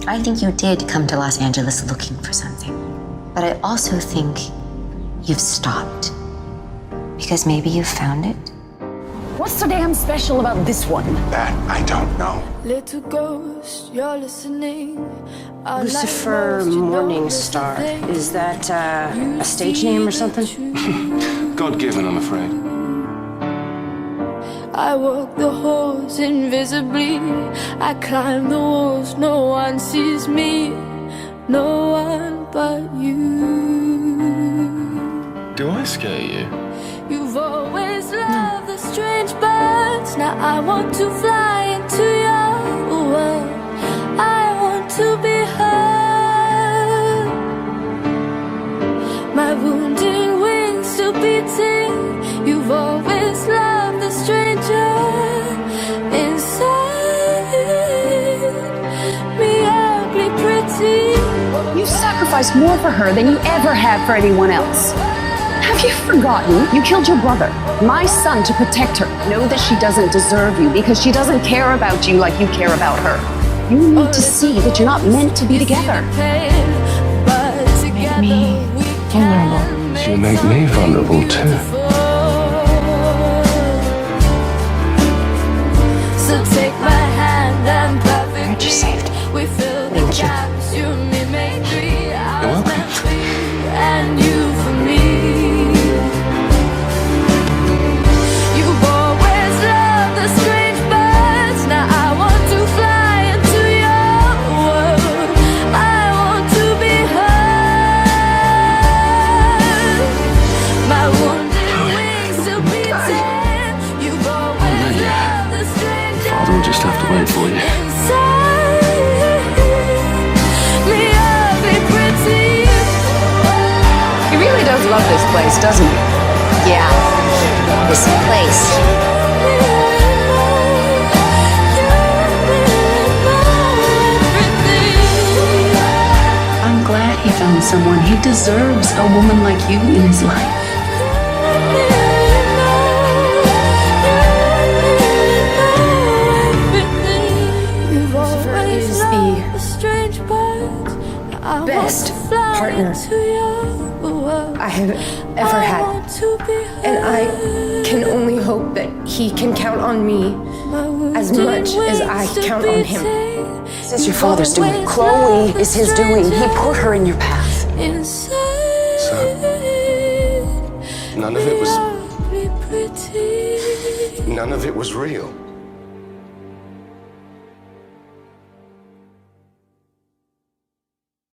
I think you did come to Los Angeles looking for something. But I also think you've stopped. Because maybe you found it? What's so damn special about this one? That I don't know. Little ghost, you're listening. Lucifer Morningstar. Is that a stage name or something? God-given, I'm afraid. I walk the halls invisibly. I climb the walls, no one sees me. No one but you. Do I scare you? You've always loved the strange birds. Now I want to fly into your world. I want to be heard. My wounded wings still beating. You've always loved the stranger inside me, ugly pretty. You sacrificed more for her than you ever have for anyone else. Have you forgotten? You killed your brother, my son, to protect her. Know that she doesn't deserve you because she doesn't care about you like you care about her. You need to see that you're not meant to be together. Make me vulnerable. You make me vulnerable too. So take my hand and perfect. Aren't you saved? We fill the Thank you. gaps. You and me make three. You're welcome. And you for me. You've always loved the strange birds. Now I want to fly into your world. I want to be heard. My wounded wings still beating. You've always loved the strange Father will just have to wait for you. inside me, ugly pretty. He really does love this place, doesn't he? Yeah. This place. I'm glad he found someone. He deserves a woman like you in his life. Lucifer is the best partner I I have ever had. And I can only hope that he can count on me as much as I count on him. This is your father's doing. Chloe is his doing. He put her in your path. So, none of it was real.